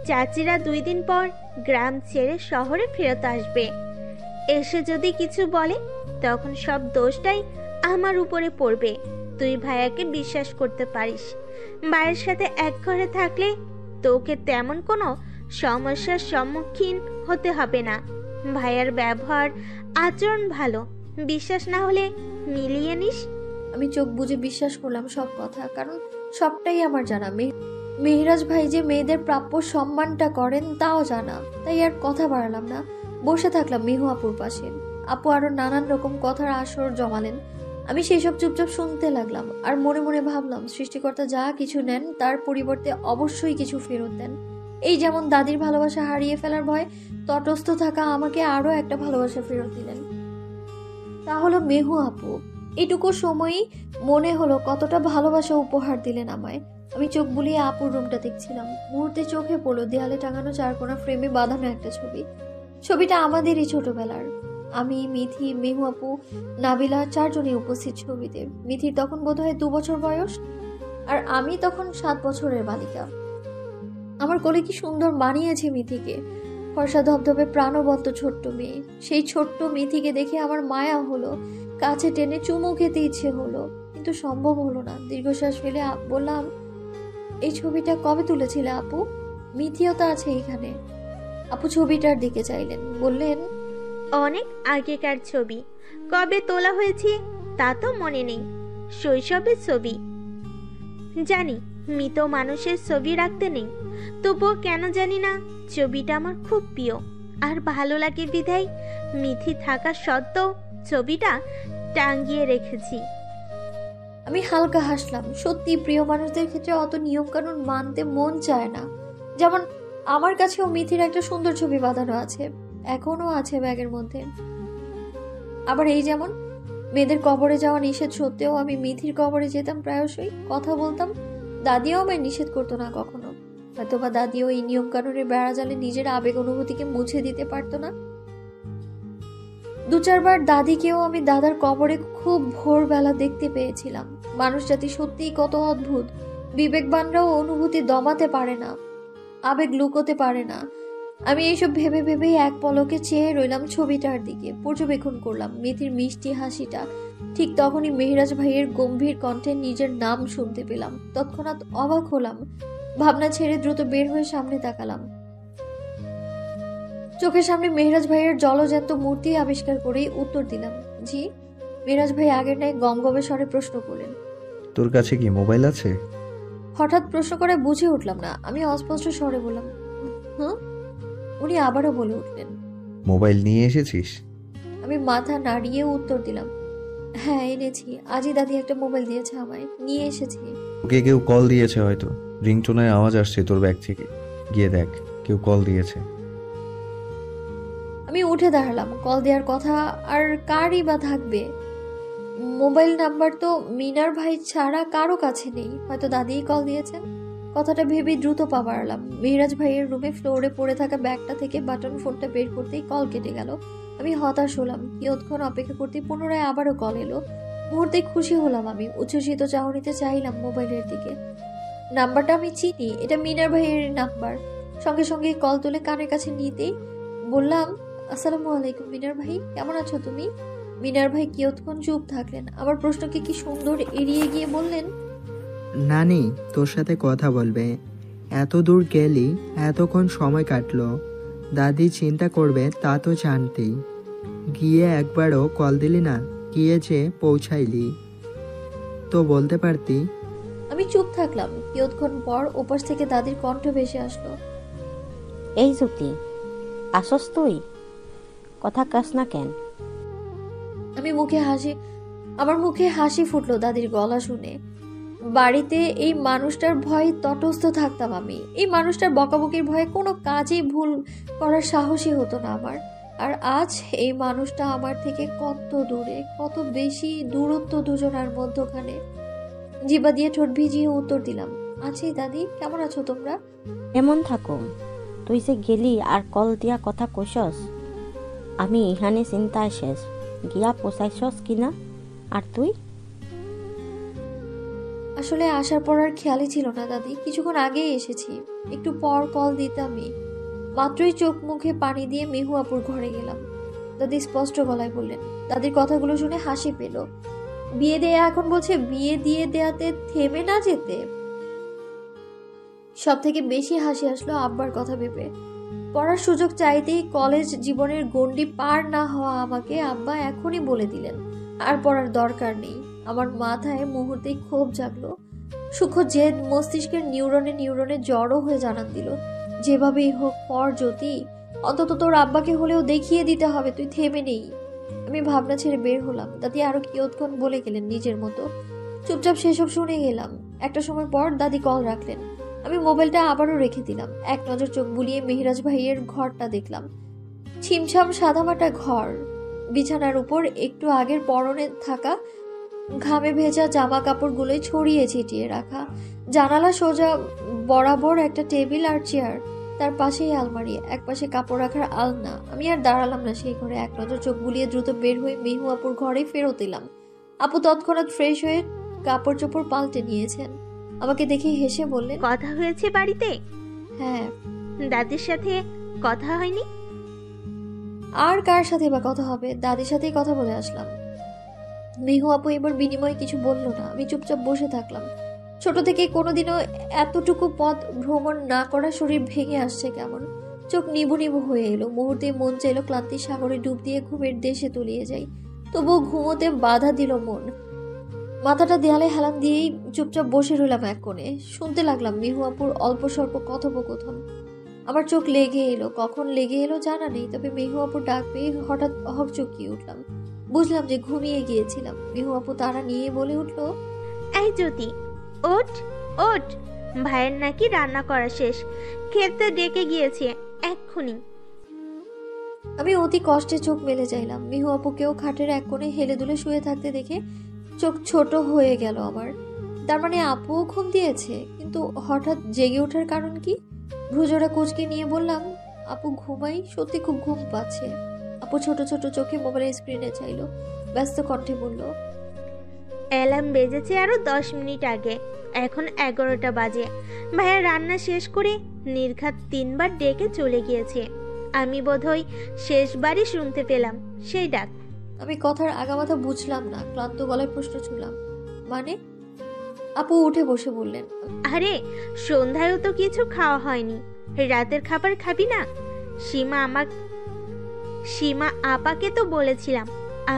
চাচিরা 2 দিন পর গ্রাম ছেড়ে শহরে ফেরত আসবে। এসে যদি কিছু বলে তখন সব দোষটাই আমার উপরে পড়বে। তুই ভাইয়াকে বিশ্বাস করতে পারিস। ভাইয়ের সাথে এক ঘরে থাকলে তোকে তেমন কোনো সমস্যার সম্মুখীন হতে হবে না। ভাইয়ার ব্যবহার আচরণ ভালো, বিশ্বাস না হলে মিলিয়ে নিস। আমি চোখ বুজে বিশ্বাস করলাম সব কথা, কারণ সবটাই আমার জানা। মেহরাজ ভাই যে মেয়েদের প্রাপ্য সম্মানটা করেন তাও জানা। তাই আর কথা বাড়ালাম না, বসে থাকলাম মিহু আপুর পাশে। আপু আরো নানান রকম কথার আসর জমালেন। আমি সেই সব চুপচাপ শুনতে লাগলাম আর মনে মনে ভাবলাম, সৃষ্টিকর্তা যা কিছু নেন তার পরিবর্তে অবশ্যই কিছু ফেরত দেন। এই যেমন দাদির ভালোবাসা হারিয়ে ফেলার ভয় তটস্থ থাকা আমাকে আরো একটা ভালোবাসা ফেরত দিলেন, তা হলো মেহু আপু। এটুকু সময়ই মনে হলো কতটা ভালোবাসা উপহার দিলেন আমায়। আমি চোখ বুলিয়ে আপুর রুমটা দেখছিলাম। মুহূর্তে চোখে পড়লো দেয়ালে টাঙানো চারকোনা ফ্রেমে বাঁধানো একটা ছবি। ছবিটা আমাদেরই ছোটবেলার। আমি, মিথি, মেহু আপু, নাবিলা 4জনই উপস্থিত ছবিতে। মিথির তখন বোধহয় 2 বছর বয়স, আর আমি তখন 7 বছরের বালিকা। আমার কোলে কি সুন্দর মানিয়েছে মিথিকে। ফর্সা ধবধবে প্রাণবন্ত ছোট্ট মেয়ে। সেই ছোট্ট মিথিকে দেখে আমার মায়া হলো, কাছে টেনে চুমু খেতে ইচ্ছে হলো, কিন্তু সম্ভব হলো না। দীর্ঘশ্বাস ফেলে বললাম, এই ছবিটা কবে তুলেছিলে আপু? মিথিও তো আছে এখানে। আপু ছবিটার দিকে চাইলেন, বললেন, অনেক আগেকার ছবি, কবে তোলা হয়েছে তা তো মনে নেই। শৈশবের ছবি। জানি মৃত মানুষের ছবি রাখতে নেই, তবুও কেন জানি না ছবিটা আমার খুব প্রিয় আর ভালো লাগে বিধায় মিথি থাকা সত্ত্বেও ছবিটা টাঙ্গিয়ে রেখেছি। আমি হালকা হাসলাম। সত্যি প্রিয় মানুষদের ক্ষেত্রে অত নিয়ম কানুন মানতে মন চায় না। যেমন আমার কাছেও মিথির একটা সুন্দর ছবি বাঁধানো আছে, এখনো আছে ব্যাগের মধ্যে। আবার এই যেমন মেয়েদের কবরে যাওয়া নিষেধ সত্ত্বেও আমি মিথির কবরে যেতাম প্রায়শই, কথা বলতাম। দাদিও আমায় নিষেধ করতো না কখনো। হয়তোবা দাদিও এই নিয়ম কানুনের বেড়া জালে নিজের আবেগ অনুভূতিকে মুছে দিতে পারতো না। 2-4 বার দাদিকেও আমি দাদার কবরে খুব ভোরবেলা দেখতে পেয়েছিলাম। মানুষ জাতি সত্যিই কত অদ্ভুত। বিবেকবানরাও অনুভূতি দমাতে পারে না, আবেগ লুকোতে পারে না। আমি এইসব ভেবে ভেবেই এক পলকে চেয়ে রইলাম ছবিটার দিকে, পর্যবেক্ষণ করলাম মিথির মিষ্টি হাসিটা। ঠিক তখনই মেহরাজ ভাইয়ের গম্ভীর কণ্ঠে নিজের নাম শুনতে পেলাম। তৎক্ষণাৎ অবাক হলাম, ভাবনা ছেড়ে দ্রুত বের হয়ে সামনে তাকালাম। চোখের সামনে মেহরাজ ভাইয়ের জলজ্যান্ত মূর্তি আবিষ্কার করেই উত্তর দিলাম, জি। মেহরাজ ভাই আগের ন্যায় গমগমে স্বরে প্রশ্ন করলেন, তোর কাছে কি মোবাইল আছে? হঠাৎ প্রশ্ন করে বুঝে উঠলাম না। আমি অস্পষ্ট স্বরে বললাম, হুম। উনি আবারও বলে উঠলেন, মোবাইল নিয়ে এসেছিস? আমি মাথা নাড়িয়ে উত্তর দিলাম, হ্যাঁ এনেছি। আজই দাদি একটা মোবাইল দিয়েছে আমায়, নিয়ে এসেছি। ওকে কেউ কল দিয়েছে হয়তো, রিংটোনের আওয়াজ আসছে তোর ব্যাগ থেকে, গিয়ে দেখ কেউ কল দিয়েছে। আমি উঠে দাঁড়ালাম। কল দেওয়ার কথা আর কারই বা থাকবে? মোবাইল নাম্বার তো মিনার ভাই ছাড়া কারো কাছে নেই, হয়তো দাদিই কল দিয়েছেন। কথাটা ভেবেই দ্রুত পা বাড়ালাম। মেহরাজ ভাইয়ের রুমে ফ্লোরে পড়ে থাকা ব্যাগটা থেকে বাটন ফোনটা বের করতেই কল কেটে গেল। আমি হতাশ হলাম। কিয়ৎক্ষণ অপেক্ষা করতে পুনরায় আবারও কল এলো। মুহূর্তে খুশি হলাম। আমি উচ্ছ্বসিত চাহনিতে চাইলাম মোবাইলের দিকে। নাম্বারটা আমি চিনি, এটা মিনার ভাইয়ের নাম্বার। সঙ্গে সঙ্গে কল তুলে কানের কাছে নিতেই বললাম, আসসালামু আলাইকুম মিনার ভাই, কেমন আছো তুমি? মিনার ভাই কিয়ৎক্ষণ চুপ থাকলেন। আমার প্রশ্নকে কি সুন্দর এড়িয়ে গিয়ে বললেন, নানি তোর সাথে কথা বলবে। এত দূর গেলি, এতক্ষণ সময় কাটলো, দাদি চিন্তা করবে তা তো জানতেই। গিয়ে একবারও কল দিলি না, গিয়ে যে পৌঁছাইলি তো বলতে পারতি। আমি চুপ থাকলাম। কিয়ৎক্ষণ পর ওপাশ থেকে দাদির কণ্ঠ ভেসে আসলো, এই জ্যোতি, আসস তুই? কথা কাস না কেন? আমার মুখে হাসি ফুটলো দাদির গলা শুনে। বাড়িতে এই মানুষটার ভয়ে তটস্থ থাকতাম আমি। এই মানুষটার বকাবকির ভয়ে কোনো কাজেই ভুল করার সাহসই হতো না আমার। আর আজ এই মানুষটা আমার থেকে কত দূরে, কত বেশি দূরত্ব দুজনার মধ্যখানে। জিবা দিয়ে ঠোঁট ভিজিয়ে উত্তর দিলাম, আছি দাদি, কেমন আছো তোমরা? এমন থাকো, তুই যে গেলি আর কল দিয়া কথা কইসস, আমি ইহানে চিন্তায় শেষ। গিয়া পোষাইছস কিনা? আর তুই? আসলে আসার পর আর খেয়ালই ছিল না দাদি, কিছুক্ষণ আগেই এসেছি, একটু পর কল দিতামই। মাত্রই চোখ মুখে পানি দিয়ে মেহু আপুর ঘরে গেলাম। দাদি স্পষ্ট গলায় বললেন। দাদির কথাগুলো শুনে হাসি পেল। বিয়ে দেয়া এখন বলছে বিয়ে দিয়ে দেয়াতে থেমে না যেতে। সব থেকে বেশি হাসি আসলো আব্বার কথা ভেবে। পড়ার সুযোগ চাইতেই কলেজ জীবনের গণ্ডি পার না হওয়া আমাকে আব্বা এখনই বলে দিলেন আর পড়ার দরকার নেই। আমার মাথায় মুহূর্তেই ক্ষোভ জাগলো। সূক্ষ্ম জেদ মস্তিষ্কের নিউরনে নিউরনে জড়ো হয়ে জানান দিল, যেভাবেই হোক পর জ্যোতি, অন্তত তোর আব্বাকে হলেও দেখিয়ে দিতে হবে তুই থেমে নেই। আমি ভাবনা ছেড়ে বের হলাম। দাদি আরো কিয়ৎক্ষণ বলে গেলেন নিজের মতো। চুপচাপ সেসব শুনে গেলাম। একটা সময় পর দাদি কল রাখলেন। আমি মোবাইলটা আবারও রেখে দিলাম। এক নজর চোখ বুলিয়ে মেহেরাজ ভাইয়ের ঘরটা দেখলাম। ছিমছাম সাদামাটা ঘর, বিছানার উপর একটু আগের পরনে থাকা ঘামে ভেজা জামা কাপড়গুলোই ছড়িয়ে ছিটিয়ে রাখা, জানালা সোজা বরাবর একটা টেবিল আর চেয়ার, তার পাশেই আলমারি, এক পাশে কাপড় রাখার আলনা। আমি আর দাঁড়ালাম না সেই ঘরে। এক নজর চোখ বুলিয়ে দ্রুত বের হয়ে মেহু আপুর ঘরে ফেরত এলাম। আপু তৎক্ষণাৎ ফ্রেশ হয়ে কাপড় চোপড় পাল্টে নিয়েছেন। আমাকে দেখে হেসে বললেন, কথা হয়েছে বাড়িতে? হ্যাঁ। দাদির সাথে কথা হয়নি? আর কার সাথে বা কথা হবে, দাদির সাথেই কথা বলে আসলাম। মেহু আপু এবার বিনিময়ে কিছু বলল না। আমি চুপচাপ বসে থাকলাম। ছোট থেকে কোনোদিনও এতটুকু পথ ভ্রমণ না করা শরীর ভেঙে আসছে কেমন। চোখ নিবু নিবু হয়ে এলো। মুহূর্তে মন চাইলো ক্লান্তির সাগরে ডুব দিয়ে ঘুমের দেশে তলিয়ে যাই। তবুও ঘুমোতে বাধা দিল মন। মাথাটা দেয়ালে হেলান দিয়েই চুপচাপ বসে রইলাম এক কোণে। শুনতে লাগলাম মেহু আপুর অল্প স্বল্প কথোপকথন। আমার চোখ লেগে এলো। কখন লেগে এলো জানা নেই, তবে মেহু আপুর ডাক পেয়ে হঠাৎ হকচকিয়ে উঠলাম। বুঝলাম যে ঘুমিয়ে গিয়েছিলাম। মেহু আপু তারা নিয়ে বলে উঠলো, এই জ্যোতি, ওঠ ওঠ, ভাইয়ের নাকি রান্না করা শেষ, খেতে ডেকে গিয়েছে এক্ষুনি। আমি অতি কষ্টে চোখ মেলে চাইলাম। মিহু আপুকেও খাটের এক কোণে হেলে দুলে শুয়ে থাকতে দেখে চোখ ছোট হয়ে গেল আমার। তার মানে আপুও ঘুম দিয়েছে, কিন্তু হঠাৎ জেগে ওঠার কারণ কি? ভ্রুজোড়া কুচকে নিয়ে বললাম, আপু ঘুমাই, সত্যি খুব ঘুম পাচ্ছে। আপু ছোট ছোট চোখে মোবাইলের স্ক্রিনে চাইলো, ব্যস্ত কণ্ঠে বলল, অ্যালার্ম বেজেছে আরো 10 মিনিট আগে, এখন 11টা বাজে। ভাইয়া রান্না শেষ করে নির্ঘাত 3 বার ডেকে চলে গিয়েছে। আমি বোধহয় শেষবারই শুনতে পেলাম সেই ডাক। আমি কথার আগামাথা বুঝলাম না। ক্লান্ত গলায় প্রশ্ন ছুড়লাম, মানে? আপু উঠে বসে বললেন, আরে সন্ধ্যায়ও তো কিছু খাওয়া হয়নি, রাতের খাবার খাবি না? সীমা আপাকে তো বলেছিলাম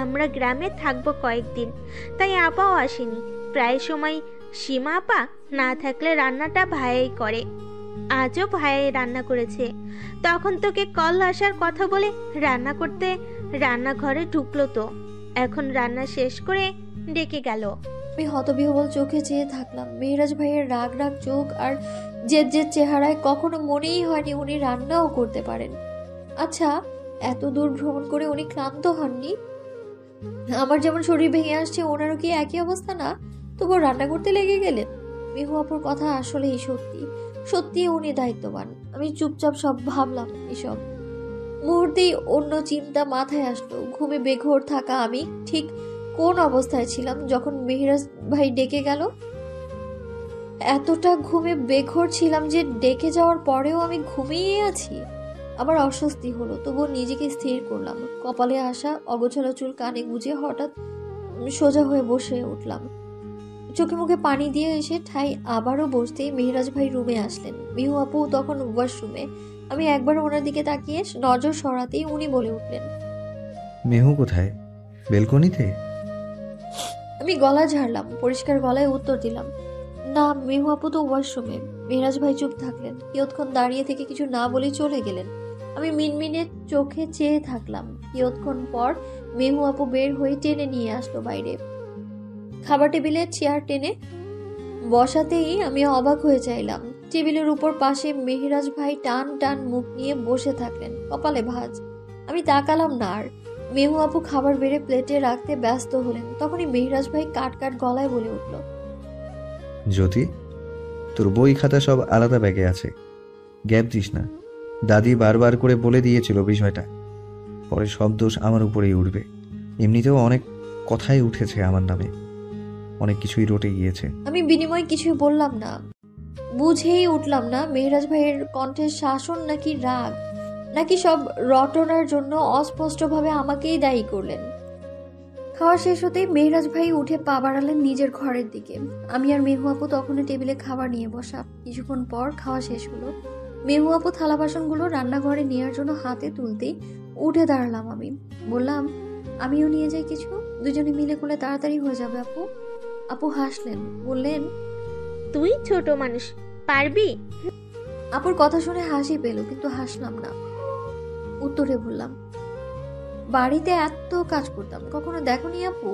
আমরা গ্রামে থাকবো কয়েকদিন, তাই আপাও আসেনি। প্রায় সময় সীমা আপা না থাকলে রান্নাটা ভাইয়াই করে। আজও ভাইয়াই রান্না করেছে। তখন তোকে কল আসার কথা বলে রান্না করতে রান্নাঘরে ঢুকলো, তো এখন রান্না শেষ করে ডেকে গেল। আমি হতবিহ্বল চোখে চেয়ে থাকলাম। মেহরাজ ভাইয়ের রাগ রাগ চোখ আর জেদ জেদ চেহারায় কখনো মনেই হয়নি উনি রান্নাও করতে পারেন। আচ্ছা, এত দূর ভ্রমণ করে উনি ক্লান্ত হননি? আমার যেমন শরীর ভেঙে আসছে, ওনারও কি একই অবস্থা না? তবু রান্না করতে লেগে গেলেন। মেহু আপুর কথা আসলেই সত্যি, সত্যি উনি দায়িত্ববান। আমি চুপচাপ সব ভাবলাম এসব। মুহূর্তেই অন্য চিন্তা মাথায় আসলো। ঘুমে বেঘোর থাকা আমি ঠিক কোন অবস্থায় ছিলাম যখন মেহরাজ ভাই ডেকে গেল? এতটা ঘুমে বেঘোর ছিলাম যে ডেকে যাওয়ার পরেও আমি ঘুমিয়ে আছি। আমার অস্বস্তি হলো, তবুও নিজেকে স্থির করলাম। কপালে আসা অগোছালো চুল কানে গুজে হঠাৎ সোজা হয়ে বসে উঠলাম। চোখে মুখে পানি দিয়ে এসে ঠাই আবারও বসতেই মেহরাজ ভাই রুমে আসলেন। মিহু আপু তখন ওয়াশরুমে। আমি একবার ওনার দিকে তাকিয়ে নজর সরাতেই উনি বলে উঠলেন, মেহু কোথায়? বেলকনিতে? আমি গলা ঝাড়লাম, পরিষ্কার গলায় উত্তর দিলাম, না, মেহু আপু তো ওয়াশরুমে। মেহরাজ ভাই চুপ থাকলেন। কিয়ৎক্ষণ দাঁড়িয়ে থেকে কিছু না বলে চলে গেলেন। আমি মিনমিনে চোখে চেয়ে থাকলাম। কিয়ৎক্ষণ পর মেহু আপু বের হয়ে টেনে নিয়ে আসলো বাইরে। খাবার টেবিলে চেয়ার টেনে বসাতেই আমি অবাক হয়ে চাইলাম। টেবিলের উপর পাশে মেহরাজ ভাই টান টান মুখ নিয়ে বসে থাকলেন, কপালে ভাঁজ। আমি তাকালাম না আর। মেহু আপু খাবার বেড়ে প্লেটে রাখতে ব্যস্ত হলেন। তখনই মেহরাজ ভাই কাট কাট গলায় বলে উঠল, জ্যোতি, তোর বই খাতা সব আলাদা ব্যাগে আছে, গ্যাপ দিস না। দাদি বারবার করে বলে দিয়েছিল বিষয়টা, পরে সব দোষ আমার উপরেই উঠবে। এমনিতেও অনেক কথাই উঠেছে আমার নামে। অনেক কিছুই রটে গিয়েছে। আমি বিনিময় কিছুই বললাম না। বুঝেই উঠলাম না মেহরাজ ভাইয়ের কণ্ঠের শাসন নাকি রাগ, নাকি সব রটনার জন্য অস্পষ্টভাবে আমাকেই দায়ী করলেন। খাওয়া শেষ হতেই মেহরাজ ভাই উঠে পা বাড়ালেন নিজের ঘরের দিকে। আমি আর মেহু আপু তখনও টেবিলে খাবার নিয়ে বসা। কিছুক্ষণ পর খাওয়া শেষ হলো। মেহু আপু থালা বাসনগুলো রান্নাঘরে নেওয়ার জন্য হাতে তুলতেই উঠে দাঁড়ালাম আমি। বললাম, আমিও নিয়ে যাই কিছু, দুজনে মিলে করলে তাড়াতাড়ি হয়ে যাবে আপু। আপু হাসলেন, বললেন, তুই ছোট মানুষ, পারবি? আপুর কথা শুনে হাসি পেল, কিন্তু হাসলাম না। উত্তরে বললাম, বাড়িতে এত কাজ করতাম, কখনো দেখোনি আপু?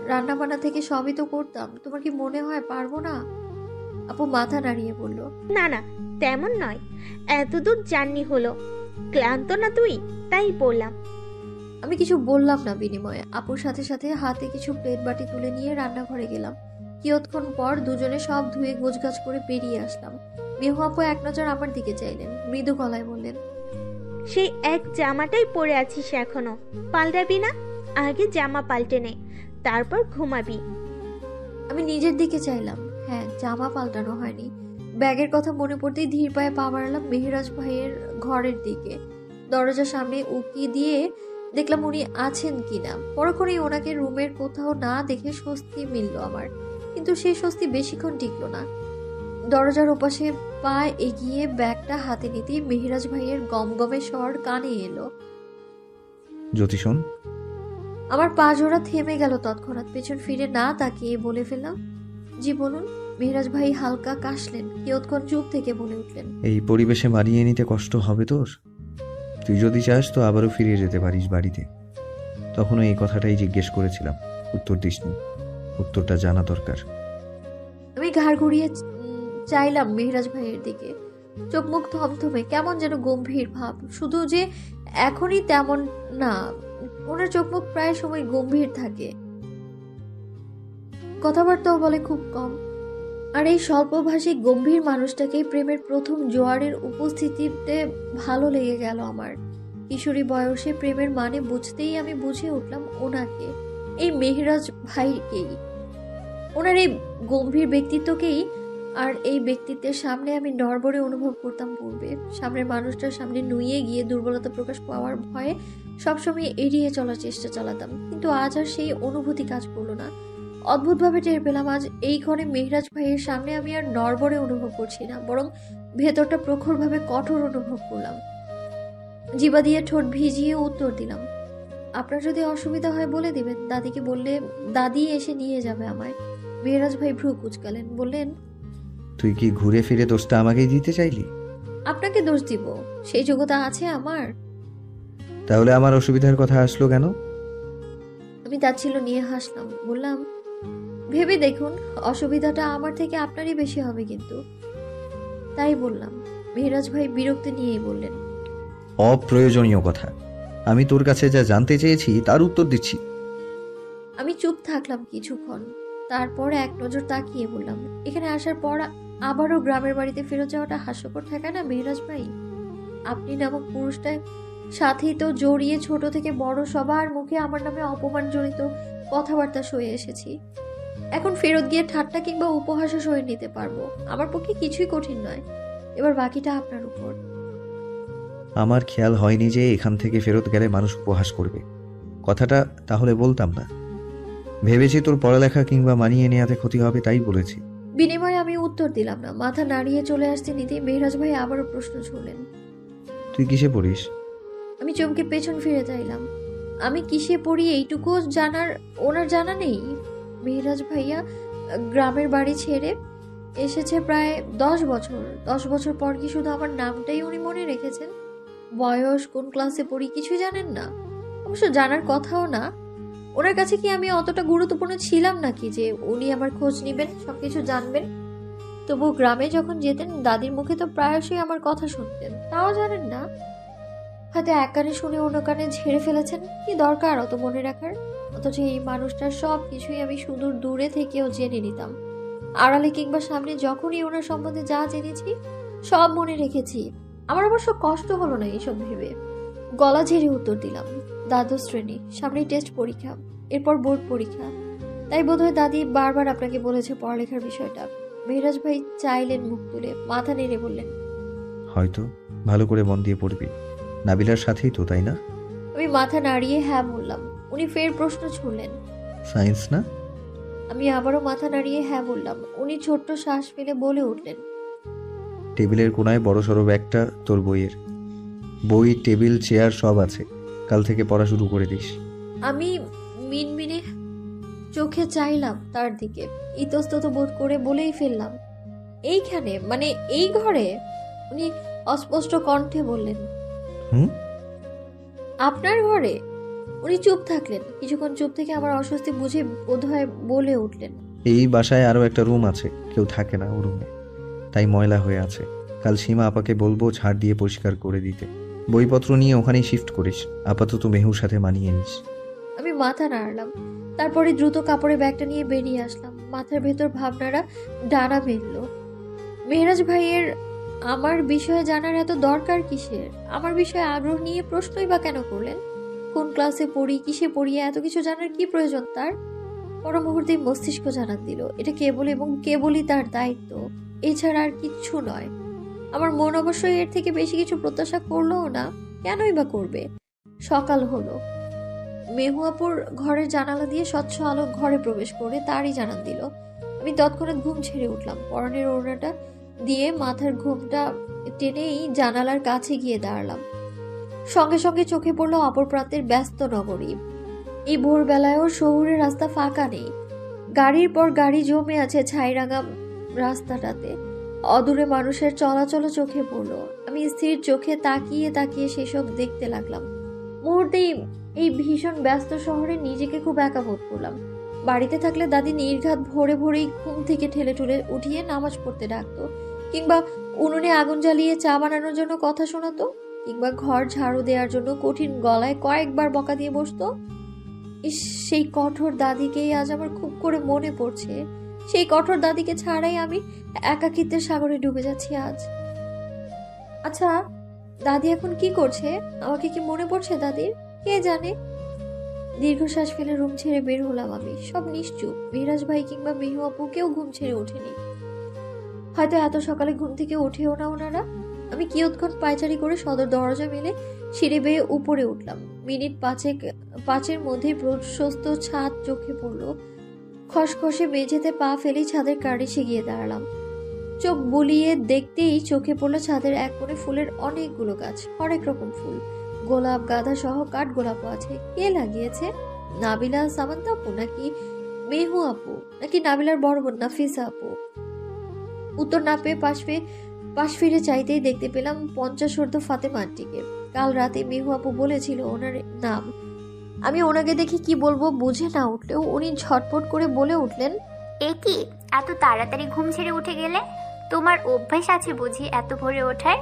রান্না বান্না থেকে সবই তো করতাম, তোমার কি মনে হয় পারবো না? আপু মাথা নাড়িয়ে বলল, না না, তেমন নয়, এত দূর জার্নি হলো, ক্লান্ত না তুই? তাই বললাম। আমি কিছু বললাম না বিনিময়ে। আপুর সাথে সাথে হাতে কিছু প্লেট বাটি তুলে নিয়ে রান্নাঘরে গেলাম। কিয়ৎক্ষণ পর দুজনে সব ধুয়ে গোছগাছ করে বেরিয়ে আসলাম। মেহু আপু এক নজর আমার দিকে চাইলেন, মৃদু গলায় বললেন, সেই এক জামাটাই পরে আছিস এখনো, পাল্টাবি না? আগে জামা পাল্টে নে, তারপর ঘুমাবি। আমি নিজের দিকে চাইলাম। হ্যাঁ, জামা পাল্টানো হয়নি। ব্যাগের কথা মনে পড়তেই ধীর পায়ে পা বাড়ালাম মেহরাজ ভাইয়ের ঘরের দিকে। দরজার সামনে উকি দিয়ে দেখলাম উনি আছেন কিনা। পরক্ষণেই ওনাকে রুমের কোথাও না দেখে স্বস্তি মিলল আমার, কিন্তু সেই স্বস্তি বেশিক্ষণ টিকলো না। দরজার ওপাশে পা এগিয়ে ব্যাগটা হাতে নিতেই মেহরাজ ভাইয়ের গমগমে স্বর কানে এলো। জ্যোতি শোন। আমার পা জোড়া থেমে গেল তৎক্ষণাৎ। পেছন ফিরে না তাকিয়ে বলে ফেললাম, জি বলুন। মেহরাজ ভাই হালকা কাশলেন, কিয়ৎক্ষণ চুপ থেকে বলে উঠলেন, এই পরিবেশে মানিয়ে নিতে কষ্ট হবে তোর? তুই যদি চাস তো আবারও ফিরে যেতে পারিস বাড়িতে। তখনও এই কথাটাই জিজ্ঞেস করেছিলাম, উত্তর দিসনি। উত্তরটা জানা দরকার। আমি ঘাড় ঘুরিয়ে চাইলাম মেহরাজ ভাইয়ের দিকে। চোখ মুখ থমথমে, কেমন যেন গম্ভীর ভাব। শুধু যে এখনই তেমন না, ওনার চোখ মুখ প্রায় সময় গম্ভীর থাকে, কথাবার্তাও বলে খুব কম। আর এই স্বল্পভাষী গম্ভীর মানুষটাকেই প্রেমের প্রথম জোয়ারের উপস্থিতিতে ভালো লেগে গেল আমার। কিশোরী বয়সে প্রেমের মানে বুঝতেই আমি বুঝে উঠলাম ওনাকে, এই মেহরাজ ভাইকেই, ওনার এই গম্ভীর ব্যক্তিত্বকেই। আর এই ব্যক্তিত্বের সামনে আমি নড়বড়ে অনুভব করতাম পূর্বে। সামনের মানুষটার সামনে নুয়ে গিয়ে দুর্বলতা প্রকাশ পাওয়ার ভয়ে সবসময় এড়িয়ে চলার চেষ্টা চালাতাম, কিন্তু আজ আর সেই অনুভূতি কাজ করলো না। অদ্ভুতভাবে টের পেলাম আজ এই ক্ষণে মেহরাজ ভাইয়ের সামনে আমি আর নড়বড়ে অনুভব করছি না, বরং ভেতরটা প্রখরভাবে কঠোর অনুভব করলাম। জিবা দিয়ে ঠোঁট ভিজিয়ে উত্তর দিলাম, আপনার যদি অসুবিধা হয় বলে দিবেন, দাদিকে বললে দাদি এসে নিয়ে যাবে আমায়। মেহরাজ ভাই ভ্রু কুঁচকালেন, বললেন, তুই কি ঘুরে ফিরে দোষটা আমাকেই দিতে চাইলি? আপনাকে দোষ দিব সেই যোগ্যতা আছে আমার? তাহলে আমার অসুবিধার কথা আসলো কেন? আমি তাচ্ছিল্য নিয়ে হাসলাম, বললাম, ভেবে দেখুন, অসুবিধাটা আমার থেকে আপনারই বেশি হবে কিন্তু। তাই বললাম। মেহরাজ ভাই বিরক্তি নিয়েই বললেন, অপ্রয়োজনীয় কথা। আমি তোর কাছে যা জানতে চেয়েছি তার উত্তর দিচ্ছি। আমি চুপ থাকলাম কিছুক্ষণ, তারপর এক নজর তাকিয়ে বললাম, এখানে আসার পর আবারও গ্রামের বাড়িতে ফেরত যাওয়াটা হাস্যকর থাকে না মেহরাজ ভাই? আপনি নামক পুরুষটার সাথেই তো জড়িয়ে ছোট থেকে বড় সবার মুখে আমার নামে অপমানজনিত কথাবার্তা সয়ে এসেছি। এখন ফেরত গিয়ে ঠাট্টা কিংবা উপহাসও সয়ে নিতে পারবো, আমার পক্ষে কিছুই কঠিন নয়। এবার বাকিটা আপনার উপর। আমার খেয়াল হয়নি যে এখান থেকে ফেরত গেলে মানুষ উপহাস করবে। কথাটা তাহলে বলতাম না। ভেবেছি তোর পড়ালেখা কিংবা মানিয়ে নেওয়াতে ক্ষতি হবে, তাই বলেছি। বিনিময়ে আমি উত্তর দিলাম না। মাথা নাড়িয়ে চলে আসতে নিতেই মেহরাজ ভাই আবারও প্রশ্ন ছুড়লেন, তুই কিসে পড়িস? আমি চমকে পেছন ফিরে চাইলাম। আমি কিসে পড়ি এইটুকু জানার ওনার জানা নেই? মেহরাজ ভাইয়া গ্রামের বাড়ি ছেড়ে এসেছে প্রায় 10 বছর। 10 বছর পর কি শুধু আমার নামটাই উনি মনে রেখেছেন? বয়স, কোন ক্লাসে পড়ি কিছুই জানেন না? অবশ্য জানার কথাও না। ওনার কাছে কি আমি অতটা গুরুত্বপূর্ণ ছিলাম নাকি যে উনি আমার খোঁজ নিবেন, সবকিছু জানবেন? তবু গ্রামে যখন যেতেন দাদির মুখে তো প্রায়শই আমার কথা শুনতেন, তাও জানেন না? হয়তো এক কানে শুনে অন্য কানে ঝেড়ে ফেলেছেন। কি দরকার অত মনে রাখার? অথচ এই মানুষটার সব কিছুই আমি সুদূর দূরে থেকেও জেনে নিতাম। আড়ালে কিংবা সামনে যখনই ওনার সম্বন্ধে যা জেনেছি সব মনে রেখেছি। আমার অবশ্য কষ্ট হলো না এইসব ভেবে। গলা ঝেড়ে উত্তর দিলাম, দ্বাদশ শ্রেণী, সামনেই টেস্ট পরীক্ষা, এরপর বোর্ড পরীক্ষা। তাই বোধহয় দাদি বারবার আপনাকে বলেছে পড়ালেখার বিষয়টা। মেহরাজ ভাই চাইলেন মুখ তুলে, মাথা নেড়ে বললেন, হয়তো। ভালো করে মন দিয়ে পড়বি। নাবিলার সাথেই তো, তাই না? আমি মাথা নাড়িয়ে হ্যাঁ বললাম। উনি ফের প্রশ্ন ছুড়লেন। সায়েন্স না? আমি আবারও মাথা নাড়িয়ে হ্যাঁ বললাম। উনি ছোট্ট শ্বাস ফেলে বলে উঠলেন, টেবিলের কোনায় বড় সড়ো ব্যাগটা তোর বইয়ের। বই, টেবিল, চেয়ার সব আছে। কাল থেকে পড়া শুরু করে দিস। আমি মিনমিনে চোখে চাইলাম তার দিকে, ইতস্তত বোধ করে বলেই ফেললাম, এইখানে মানে এই ঘরে? উনি অস্পষ্ট কণ্ঠে বললেন, হুম? আপনার ঘরে? উনি চুপ থাকলেন। কিছুক্ষণ চুপ থেকে আমার অস্বস্তি বুঝে বোধহয় বলে উঠলেন, এই বাসায় আরও একটা রুম আছে, কেউ থাকে না ও রুমে, তাই ময়লা হয়ে আছে। কাল সীমা আপাকে বলবো ঝাড় দিয়ে পরিষ্কার করে দিতে। বইপত্র নিয়ে ওখানেই শিফট করিস। আপাতত মেহুর সাথে মানিয়ে নিস। আমি মাথা নাড়লাম। তারপরে দ্রুত কাপড়ে ব্যাগটা নিয়ে বেরিয়ে আসলাম। মাথার ভেতর ভাবনারা ডানা মেলল। মেহরাজ ভাইয়ের আমার বিষয়ে জানার এত দরকার কিসের? আমার বিষয়ে আগ্রহ নিয়ে প্রশ্নই বা কেন করলেন? কোন ক্লাসে পড়ি, কিসে পড়ি, এত কিছু জানার কি প্রয়োজন তার? পর মুহূর্তেই মস্তিষ্ক জানান দিল, এটা কেবল এবং কেবলই তার দায়িত্ব, এছাড়া আর কিচ্ছু নয়। আমার মন অবশ্যই এর থেকে বেশি কিছু প্রত্যাশা করলোও না। কেনই বা করবে? সকাল হলো। মেহুয়াপুর ঘরের জানালা দিয়ে স্বচ্ছ আলো ঘরে প্রবেশ করে তারই জানান দিল। আমি তৎক্ষণাৎ ঘুম ছেড়ে উঠলাম। পরনের ওড়নাটা দিয়ে মাথার ঘুমটা টেনেই জানালার কাছে গিয়ে দাঁড়ালাম। সঙ্গে সঙ্গে চোখে পড়লো অপর প্রান্তের ব্যস্ত নগরী। এই ভোরবেলায়ও শহুরের রাস্তা ফাঁকা নেই। গাড়ির পর গাড়ি জমে আছে ছাইরাঙা রাস্তাটাতে। অদূরে মানুষের চলাচল চোখে পড়লো। আমি স্থির চোখে তাকিয়ে তাকিয়ে সেসব দেখতে লাগলাম। মুহূর্তেই এই ভীষণ ব্যস্ত শহরে নিজেকে খুব একা বোধ করলাম। বাড়িতে থাকলে দাদি নির্ঘাত ভোরে ভোরেই ঘুম থেকে ঠেলে ঠুলে উঠিয়ে নামাজ পড়তে ডাকতো, কিংবা উনুনে আগুন জ্বালিয়ে চা বানানোর জন্য কথা শোনাতো, কিংবা ঘর ঝাড়ু দেওয়ার জন্য কঠিন গলায় কয়েকবার বকা দিয়ে বসতো। সেই কঠোর দাদিকেই আজ আমার খুব করে মনে পড়ছে। সেই কঠোর দাদিকে ছাড়াই আমি একাকিত্বের সাগরে ডুবে যাচ্ছি আজ। আচ্ছা, দাদি এখন কি করছে? আমাকে কি মনে পড়ছে দাদির? কে জানে। দীর্ঘশ্বাস ফেলে রুম ছেড়ে বের হলাম আমি। সব নিশ্চুপ। মেহরাজ ভাই কিংবা মেহু আপু কেউ ঘুম ছেড়ে ওঠেনি। হয়তো এত সকালে ঘুম থেকে ওঠেও না ওনারা। আমি কিয়ৎক্ষণ পায়চারি করে সদর দরজা মেলে সিঁড়ি বেয়ে উপরে উঠলাম। মিনিট পাঁচের মধ্যেই প্রশস্ত ছাদ চোখে পড়লো। খসখসে মেঝেতে পা ফেলেই ছাদের কার্নিশে গিয়ে দাঁড়ালাম। চোখ বুলিয়ে দেখতেই চোখে পড়লো ছাদের এক কোণে ফুলের অনেকগুলো গাছ, হরেক রকম ফুল। গোলাপ, গাঁদা সহ কাঠ গোলাপও আছে। কে লাগিয়েছে? নাবিলা, সামান্তা আপু, নাকি মেহু আপু, নাকি নাবিলার বড় বোন নাফিসা আপু? উত্তর না পেয়ে পাশ ফিরে চাইতেই দেখতে পেলাম 50 ফাতেমা আন্টিকে। কাল রাতে মেহু আপু বলেছিল ওনার নাম। আমি ওনাকে দেখে কি বলবো বুঝে না উঠলেও উনি ঝটপট করে বলে উঠলেন, এ কি, এত তাড়াতাড়ি ঘুম ছেড়ে উঠে গেলে? তোমার অভ্যাস আছে বুঝি এত ভোরে ওঠার?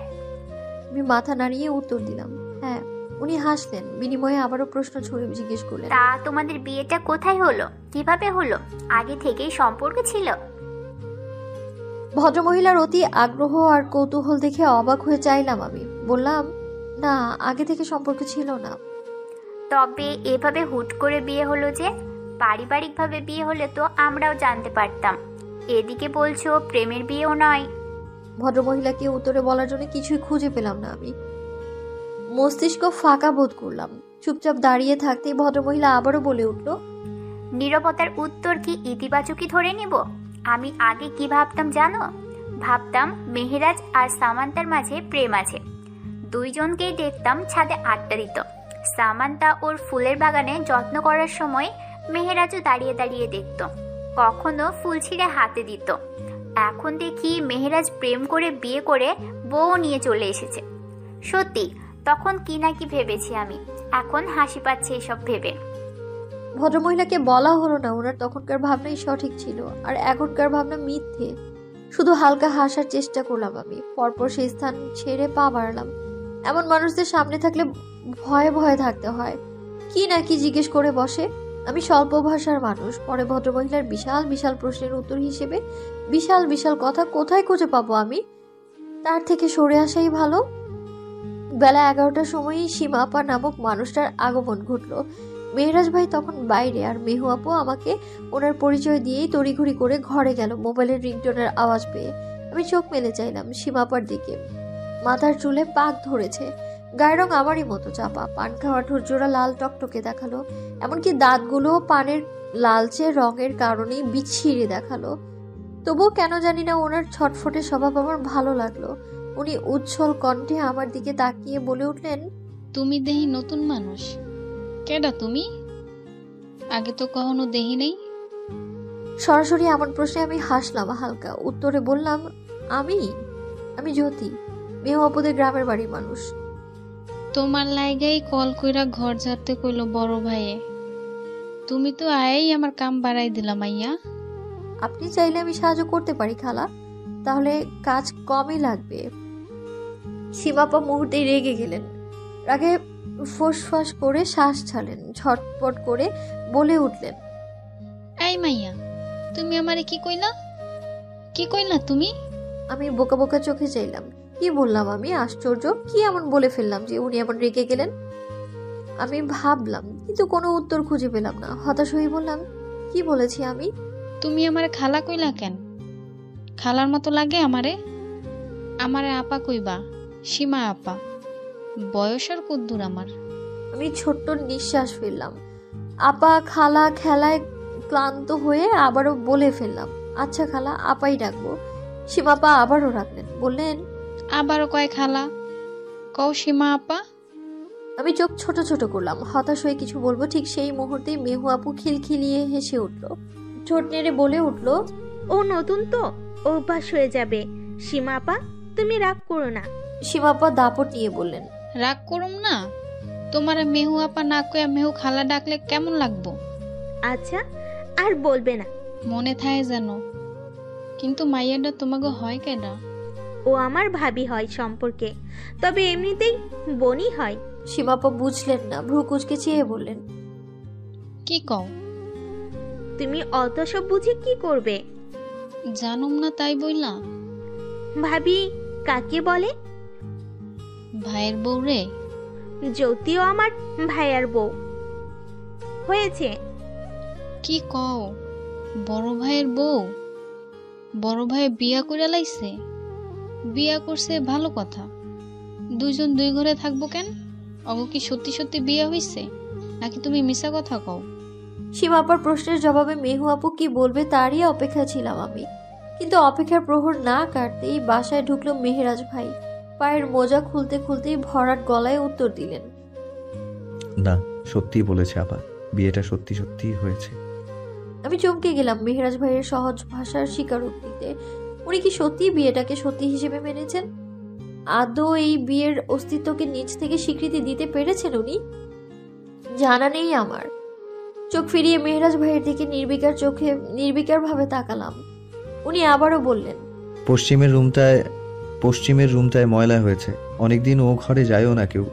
আমি মাথা নাড়িয়ে উত্তর দিলাম, হ্যাঁ। উনি হাসলেন। বিনিময়ে আবারও প্রশ্ন ছুড়ে জিজ্ঞেস করলেন, তা তোমাদের বিয়েটা কোথায় হলো, কিভাবে হলো? আগে থেকেই সম্পর্ক ছিল? ভদ্রমহিলার অতি আগ্রহ আর কৌতূহল দেখে অবাক হয়ে চাইলাম আমি। বললাম, না, আগে থেকে সম্পর্ক ছিল না। তবে এভাবে হুট করে বিয়ে হলো যে? পারিবারিকভাবে বিয়ে হলে তো আমরাও জানতে পারতাম। এদিকে বলছো প্রেমের বিয়েও নয়। ভদ্রমহিলাকে উত্তরে বলার জন্য কিছুই খুঁজে পেলাম না আমি। মস্তিষ্ক ফাঁকা বোধ করলাম। চুপচাপ দাঁড়িয়ে থাকতেই ভদ্রমহিলা আবারও বলে উঠল, নীরবতার উত্তর কি ইতিবাচকই ধরে নিব? আমি আগে কি ভাবতাম জানো? ভাবতাম মেহেরাজ আর সামান্তার মাঝে প্রেম আছে। দুইজনকেই দেখতাম ছাদে আড্ডা দিত। সামান্তা ওর ফুলের বাগানে যত্ন করার সময় মেহেরাজও দাঁড়িয়ে দাঁড়িয়ে দেখত, কখনো ফুল ছিঁড়ে হাতে দিত। এখন দেখি মেহেরাজ প্রেম করে বিয়ে করে বউ নিয়ে চলে এসেছে। সত্যি, তখন কি না কি ভেবেছি আমি, এখন হাসি পাচ্ছে এসব ভেবে। ভদ্রমহিলাকে বলা হলো না ওনার তখনকার ভাবনাই সঠিক ছিল আর এখনকার ভাবনা মিথ্যে। শুধু হালকা হাসার চেষ্টা করলাম আমি। পরপর সেই স্থান ছেড়ে পা বাড়ালাম। এমন মানুষদের সামনে থাকলে ভয়ে ভয়ে থাকতে হয়, কি না কি জিজ্ঞেস করে বসে। আমি স্বল্প ভাষার মানুষ। পরে ভদ্রমহিলার বিশাল বিশাল প্রশ্নের উত্তর হিসেবে বিশাল বিশাল কথা কোথায় খুঁজে পাবো আমি? তার থেকে সরে আসাই ভালো। বেলা 11টার সময়ই সীমা আপা নামক মানুষটার আগমন ঘটল। মেহরাজ ভাই তখন বাইরে, আর মেহু আপু আমাকে ওনার পরিচয় দিয়েই তড়িঘড়ি করে ঘরে গেল মোবাইলের রিংটোনের আওয়াজ পেয়ে। আমি চোখ মেলে চাইলাম সীমাপার দিকে। মাথার চুলে পাক ধরেছে, গায়ের রং আমারই মতো চাপা, পান খাওয়া ঠোঁট জোড়া লাল টকটকে দেখালো, এমনকি দাঁতগুলো পানের লালচে রঙের কারণেই বিচ্ছিরি দেখালো। তবুও কেন জানি না ওনার ছটফটে স্বভাব আমার ভালো লাগলো। উনি উচ্ছল কণ্ঠে আমার দিকে তাকিয়ে বলে উঠলেন, তুমি দেহি নতুন মানুষ। কেডা তুমি? আগে তো কখনো দেহি নেই। সরাসরি এমন প্রশ্নে আমি হাসলাম হালকা। উত্তরে বললাম, আমি আমি জ্যোতি, মেহু আপুদের গ্রামের বাড়ির মানুষ। তোমার লাইগাই কল কইরা ঘর ঝাড়তে কইলো বড় ভাইয়ে। তুমি তো আয়াই আমার কাম বাড়াই দিলাম আইয়া। আপনি চাইলে আমি সাহায্য করতে পারি খালা, তাহলে কাজ কমই লাগবে। সীমাপা মুহূর্তেই রেগে গেলেন, রাগে ফোঁস করে শ্বাস ছাড়লেন, ছটপট করে বলে উঠলেন, এই মাইয়া, তুমি আমারে কি কইলা? কি কইলা তুমি? আমি বোকা বোকা চোখে চাইলাম। কি বললাম আমি? আশ্চর্য, কি এমন বলে ফেললাম যে উনি এমন রেগে গেলেন? আমি ভাবলাম, কিন্তু কোনো উত্তর খুঁজে পেলাম না। হতাশ হয়ে বললাম, কি বলেছি আমি? তুমি আমারে খালা কইলা কেন? খালার মতো লাগে আমারে? আমারে আপা কইবা, সীমা আপা। বয়স আর কদ্দুর আমার? আমি ছোট্ট নিঃশ্বাস ফেললাম। আপা খালা খেলায় ক্লান্ত হয়ে আবারও বলে ফেললাম, আচ্ছা খালা, আপাই ডাকবো। সীমাপা আবারও রাখলেন, বললেন, আবারও কয় খালা, কও সীমা আপা। আমি চোখ ছোট ছোট করলাম, হতাশ হয়ে কিছু বলবো, ঠিক সেই মুহূর্তে মেহু আপু খিলখিলিয়ে হেসে উঠল, ঠোঁট নেড়ে বলে উঠল, ও নতুন তো, অভ্যাস হয়ে যাবে। সীমাপা, তুমি রাগ করো না। সীমাপা দাপট নিয়ে বললেন, রাগ করুম না? তোমারে মেহু আপা না কইয়া মেহু খালা ডাকলে কেমন লাগবো? আচ্ছা, আর বলবে না। মনে থাকে যেন। কিন্তু মাইয়াটা তোমাকে হয় কেডা? ও আমার ভাবি হয় সম্পর্কে, তবে এমনিতেই বোনই হয়। সীমাপা বুঝলেন না, ভ্রু কুচকে চেয়ে বললেন, কি কও? তুমি অত সব বুঝে কি করবে? জানুম না তাই বইলা? ভাবি কাকে বলে? ভাইয়ের বউ রে। জ্যোতিও আমার ভাইয়ার বউ হয়েছে। কি কও? বড় ভাইয়ের বউ? বড় ভাই বিয়া করে লাইছে? বিয়া করছে ভালো কথা, দুইজন দুই ঘরে থাকবো কেন? অগো কি সত্যি সত্যি বিয়া হইছে, নাকি তুমি মিছা কথা কও? সীমাপার প্রশ্নের জবাবে মেহু আপু কি বলবে তারই অপেক্ষা ছিলাম আমি। কিন্তু অপেক্ষার প্রহর না কাটতেই বাসায় ঢুকলো মেহেরাজ ভাই। পায়ের মোজা খুলতে খুলতেই ভরাট গলায় উত্তর দিলেন, না, সত্যিই বলেছে আপা, বিয়েটা সত্যি সত্যিই হয়েছে। আমি চমকে গেলাম মেহেরাজ ভাইয়ের সহজ ভাষার স্বীকারোক্তিতে। উনি কি সত্যি বিয়েটাকে সত্যি হিসেবে মেনেছেন? আদৌ এই বিয়ের অস্তিত্বকে নিজ থেকে স্বীকৃতি দিতে পেরেছেন উনি? জানা নেই আমার। চোখ ফিরিয়ে মেহেরাজ ভাইয়ের দিকে নির্বিকার ভাবে তাকালাম। উনি আবারও বললেন, পশ্চিমের রুমটায় ময়লা হয়েছে, অনেকদিন ও ঘরে যায়ও না কেউ।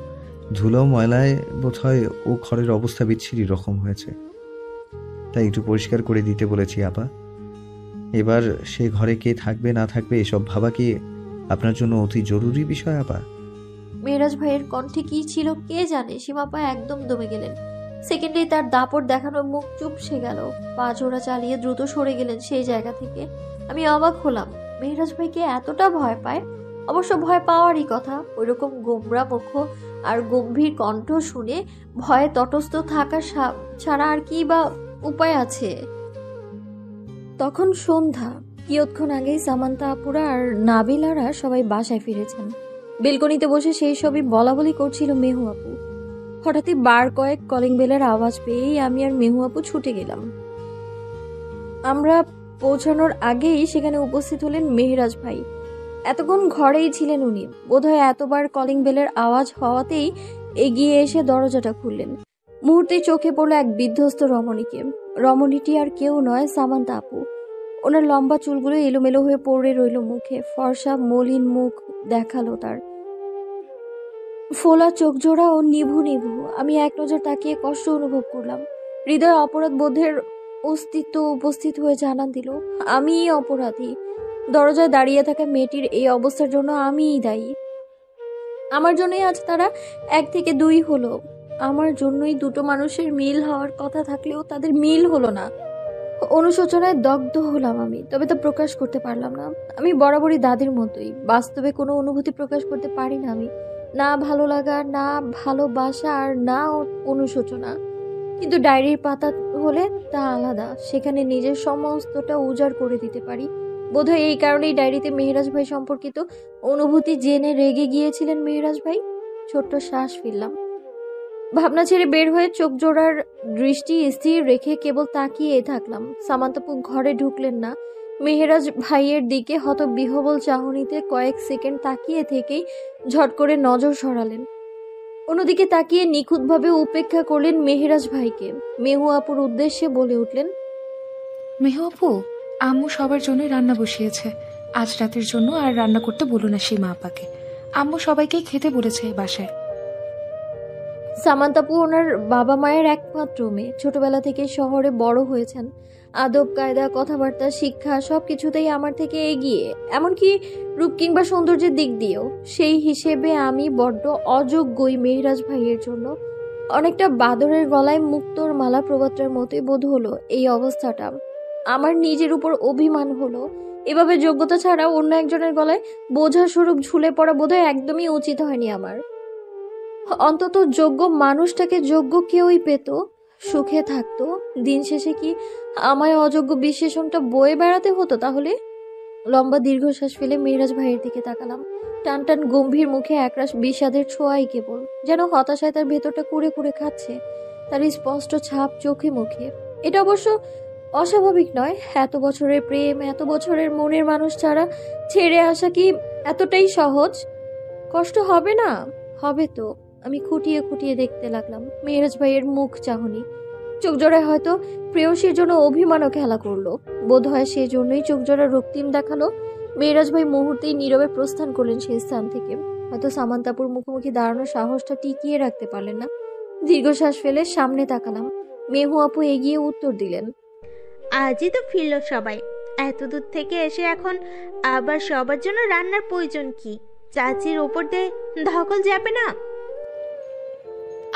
ধুলো ময়লায় বোধহয় ও ঘরের অবস্থা বিচ্ছিরি রকম হয়েছে, তাই একটু পরিষ্কার করে দিতে বলেছি আপা। এবার সে ঘরে কে থাকবে না থাকবে এসব ভাবা কি আপনার জন্য অতি জরুরি বিষয় আপা? মেহেরাজ ভাইয়ের কণ্ঠে কি ছিল কে জানে। সীমাপা একদম দমে গেলেন। সেকেন্ডেই তার দাপট দেখানো মুখ চুপসে গেল। পা জোড়া চালিয়ে দ্রুত সরে গেলেন সেই জায়গা থেকে। আমি অবাক হলাম, মেহেরাজ ভাইকে এতটা ভয় পায়? অবশ্য ভয় পাওয়ারই কথা। ওইরকম গোমরা মুখ আর গম্ভীর কণ্ঠ শুনে ভয়ে তটস্থ থাকা ছাড়া আর কি বা উপায় আছে? তখন সন্ধ্যা। কিয়ৎক্ষণ আগেই সামান্তা আপুরা আর নাবিলারা সবাই বাসায় ফিরেছেন। বেলকনিতে বসে সেই সবই বলাবলি করছিল মেহু আপু। হঠাৎই বার কয়েক কলিং বেলের আওয়াজ পেয়েই আমি আর মেহু আপু ছুটে গেলাম। আমরা পৌঁছানোর আগেই সেখানে উপস্থিত হলেন মেহেরাজ ভাই। এতক্ষণ ঘরেই ছিলেন উনি। বোধহয় এতবার কলিং বেলের আওয়াজ হওয়াতেই এগিয়ে এসে দরজাটা খুললেন। মুহূর্তে চোখে পড়ল এক বিধ্বস্ত রমণীকে। রমণীটি আর কেউ নয়, সামান্তা আপু। ওনার লম্বা চুলগুলো এলোমেলো হয়ে পড়ে রইল মুখে। ফর্সা মলিন মুখ দেখালো তার, ফোলা চোখ জোড়া ও নিভু নিভু। আমি এক নজর তাকিয়ে কষ্ট অনুভব করলাম। হৃদয় অপরাধ বোধের অস্তিত্ব উপস্থিত হয়ে জানান দিল, আমিই অপরাধী। দরজায় দাঁড়িয়ে থাকা মেয়েটির এই অবস্থার জন্য আমিই দায়ী। আমার জন্যই আজ তারা 1 থেকে 2 হলো। আমার জন্যই দুটো মানুষের মিল হওয়ার কথা থাকলেও তাদের মিল হলো না। অনুশোচনায় দগ্ধ হলাম আমি, তবে তা প্রকাশ করতে পারলাম না। আমি বরাবরই দাদির মতোই, বাস্তবে কোনো অনুভূতি প্রকাশ করতে পারি না আমি, না ভালো লাগা, না ভালোবাসা, আর না অনুশোচনা। কিন্তু ডায়েরির পাতা হলে তা আলাদা, সেখানে নিজের সমস্তটা উজাড় করে দিতে পারি। বোধহয় এই কারণেই ডায়েরিতে মেহেরাজ ভাই সম্পর্কিত অনুভূতি জেনে রেগে গিয়েছিলেন মেহেরাজ ভাই। ছোট্ট শ্বাস ফেললাম, ভাবনা ছেড়ে বের হয়ে চোখ জোড়ার দৃষ্টি স্থির রেখে কেবল তাকিয়ে থাকলাম। সামান্তাপু ঘরে ঢুকলেন না। মেহেরাজ ভাইয়ের দিকে হতবিহ্বল চাহনিতে কয়েক সেকেন্ড তাকিয়ে থেকেই ঝট করে নজর সরালেন। অন্যদিকে তাকিয়ে নিখুঁতভাবে উপেক্ষা করলেন মেহেরাজ ভাইকে। মেহু আপুর উদ্দেশ্যে বলে উঠলেন, মেহু আপু, আম্মু সবার জন্য রান্না বসিয়েছে। আজ রাতের জন্য আর রান্না করতে বলো না সীমা আপাকে। আম্মু সবাইকে খেতে বলেছে বাসায়। সামান্তাপু ওনার বাবা মায়ের একমাত্র মেয়ে, ছোটবেলা থেকে শহরে বড় হয়েছেন। আদব কায়দা, কথাবার্তা, শিক্ষা সবকিছুতেই আমার থেকে এগিয়ে, এমনকি রূপ কিংবা সৌন্দর্যের দিক দিয়েও। সেই হিসেবে আমি বড্ড অযোগ্যই মেহেরাজ ভাইয়ের জন্য। অনেকটা বাদরের গলায় মুক্তোর মালা প্রবাদটার মতোই বোধ হলো এই অবস্থাটা। আমার নিজের উপর অভিমান হলো। এভাবে যোগ্যতা ছাড়া অন্য একজনের গলায় বোঝা স্বরূপ ঝুলে পড়া বোধহয় একদমই উচিত হয়নি আমার। অন্তত যোগ্য মানুষটাকে যোগ্য কেউই পেত, সুখে থাকতো। দিন শেষে কি আমায় অযোগ্য বিশেষণটা বয়ে বেড়াতে হতো তাহলে? লম্বা দীর্ঘশ্বাস ফেলে মেহেরাজ ভাইয়ের দিকে তাকালাম। টান টান গম্ভীর মুখে একরাশ বিষাদের ছোঁয়াই কেবল, যেন হতাশায় তার ভেতরটা কুড়ে কুড়ে খাচ্ছে। তার স্পষ্ট ছাপ চোখে মুখে। এটা অবশ্য অস্বাভাবিক নয়। এত বছরের প্রেম, এত বছরের মনের মানুষ ছাড়া ছেড়ে আসা কি এতটাই সহজ? কষ্ট হবে না? হবে তো। আমি খুঁটিয়ে খুঁটিয়ে দেখতে লাগলাম মেহেরাজ ভাইয়ের মুখ চাহনি। চোখ জোড়ায় হয়তো প্রেয়সীর জন্য অভিমানও খেলা করলো। বোধ হয় সেই জন্যই চোখ জোড়া রক্তিম দেখালো। মেহেরাজ ভাই মুহূর্তেই নীরবে প্রস্থান করলেন সেই স্থান থেকে। হয়তো সামান্তাপুর মুখোমুখি দাঁড়ানোর সাহসটা টিকিয়ে রাখতে পারলেন না। দীর্ঘশ্বাস ফেলে সামনে তাকালাম। মেহু আপু এগিয়ে উত্তর দিলেন, আজই তো ফিরল সবাই, এত দূর থেকে এসে এখন আবার সবার জন্য রান্নার প্রয়োজন কি? চাচির ওপর দিয়ে ধকল যাবে না?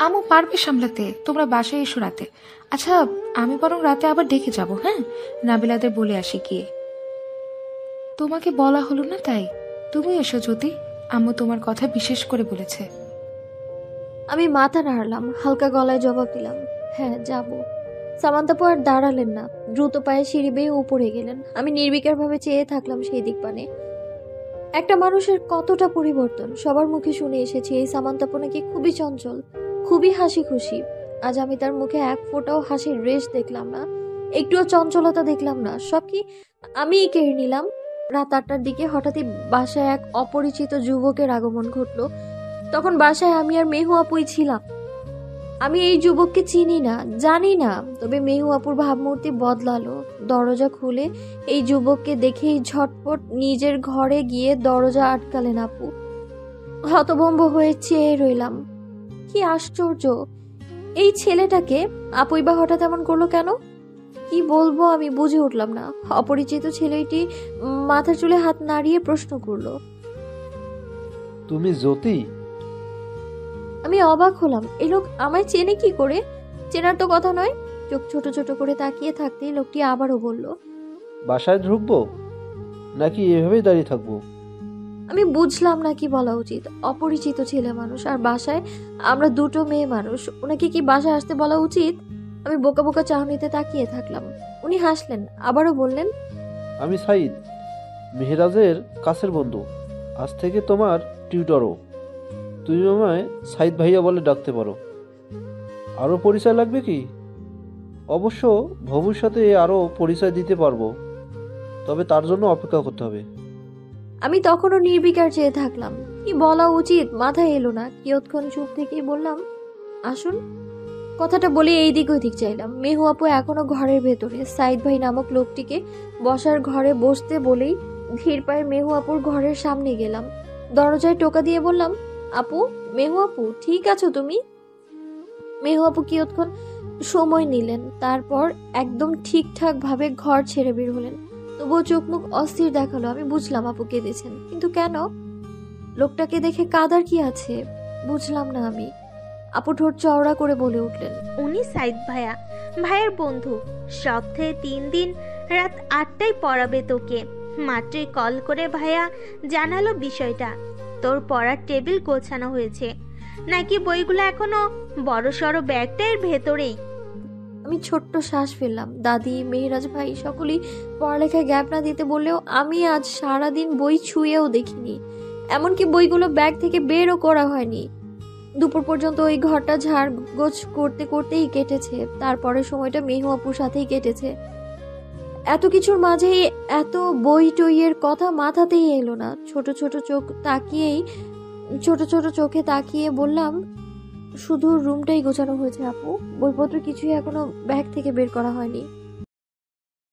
আম্মু পারবে সামলাতে, তোমরা বাসায় এসো রাতে। আচ্ছা, আমি বরং রাতে আবার ডেকে যাব। হ্যাঁ, নাবিলাদের বলে আসি গিয়ে। তোমাকে বলা হলো না তাই তুমি এসো জ্যোতি, আম্মু তোমার কথা বিশেষ করে বলেছে। আমি মাথা নাড়লাম, হালকা গলায় জবাব দিলাম, হ্যাঁ যাব। সামান্তাপু আর দাঁড়ালেন না, দ্রুত পায়ে সিঁড়ি বেয়ে উপরে গেলেন। আমি নির্বিকারভাবে চেয়ে থাকলাম সেই দিক পানে। একটা মানুষের কতটা পরিবর্তন সবার মুখে শুনে এসেছি। এই সামান্তাপু নাকি খুবই চঞ্চল, খুবই হাসি খুশি। আজ আমি তার মুখে এক ফোঁটাও হাসির রেশ দেখলাম না, একটুও চঞ্চলতা দেখলাম না। সব কি আমিই কেড়ে নিলাম? রাত 8টার দিকে হঠাৎই বাসায় এক অপরিচিত যুবকের আগমন ঘটলো। তখন বাসায় আমি আর মেহু আপুই ছিলাম। আমি এই যুবককে চিনি না, জানি না, তবে মেহু আপুর ভাবমূর্তি বদলালো। দরজা খুলে এই যুবককে দেখেই ঝটপট নিজের ঘরে গিয়ে দরজা আটকালেন আপু। হতভম্ব হয়ে চেয়ে রইলাম। কি আশ্চর্য, এই ছেলেটাকে আপুই বা হঠাৎ এমন করলো কেন? কি বলবো আমি বুঝে উঠলাম না। অপরিচিত ছেলেটি মাথার চুলে হাত নাড়িয়ে প্রশ্ন করলো, তুমি জ্যোতি? আমি অবাক হলাম, এই লোক আমায় চেনে কি করে? চেনার তো কথা নয়। চোখ ছোট ছোট করে তাকিয়ে থাকতেই লোকটি আবারও বলল, বাসায় ঢুকবো নাকি এভাবেই দাঁড়িয়ে থাকবো? আমি বুঝলাম না কি বলা উচিত। অপরিচিত ছেলে মানুষ, আর বাসায় আমরা দুটো মেয়ে মানুষ, ওনাকে কি বাসায় আসতে বলা উচিত? আমি বোকা বোকা চাহনিতে তাকিয়ে থাকলাম। উনি হাসলেন, আবারও বললেন, আমি সাইদ, মেহেরাজের কাছের বন্ধু, আজ থেকে তোমার টিউটরও। তুমি আমায় সাইদ ভাইয়া বলে ডাকতে পারো। আরও পরিচয় লাগবে কি? অবশ্য ভবিষ্যতে আরও পরিচয় দিতে পারবো, তবে তার জন্য অপেক্ষা করতে হবে। আমি তখনও নির্বিকার চেয়ে থাকলাম। কি বলা উচিত মাথায় এলো না। কিয়ৎক্ষণ চুপ থেকেই বললাম, আসুন। কথাটা বলে এই দিক ওই দিক চাইলাম। মেহু আপু এখনো ঘরের ভেতরে। সাইদ ভাই নামক লোকটিকে বসার ঘরে বসতে বলেই ধীর পায়ে মেহু আপুর ঘরের সামনে গেলাম। দরজায় টোকা দিয়ে বললাম, আপু, মেহু আপু, ঠিক আছো তুমি? মেহু আপু কিয়ৎক্ষণ সময় নিলেন, তারপর একদম ঠিকঠাক ভাবে ঘর ছেড়ে বের হলেন। তবুও চোখ মুখ অস্থির দেখালো। আমি বুঝলাম আপু কেঁদেছেন, কিন্তু কেন? লোকটাকে দেখে কাঁদার কি আছে বুঝলাম না আমি। আপু ঠোঁট চওড়া করে বলে উঠলেন, উনি সাইদ ভাইয়া, ভাইয়ের বন্ধু। সপ্তাহে 3 দিন রাত 8টায় পড়াবে তোকে। মাত্রই কল করে ভাইয়া জানালো বিষয়টা। তোর পড়ার টেবিল গোছানো হয়েছে নাকি বইগুলো এখনো বড়সড় ব্যাগটার ভেতরেই? আমি ছোট্ট শ্বাস ফেললাম। দাদি, মেহরাজ ভাই সকলেই পড়ালেখায় গ্যাপ না দিতে বললেও আমি আজ সারাদিন বই ছুঁয়েও দেখিনি। এমনকি বইগুলো ব্যাগ থেকে বেরও করা হয়নি। দুপুর পর্যন্ত ওই ঘরটা ঝাড়গোছ করতে করতেই কেটেছে। তারপরে সময়টা মেহু আপুর সাথেই কেটেছে। এত কিছুর মাঝে এত বই টইয়ের কথা মাথাতেই এলো না। ছোট ছোট চোখে তাকিয়ে বললাম, শুধু রুমটাই গোছানো হয়েছে আপু, বইপত্র কিছুই এখনো ব্যাগ থেকে বের করা হয়নি।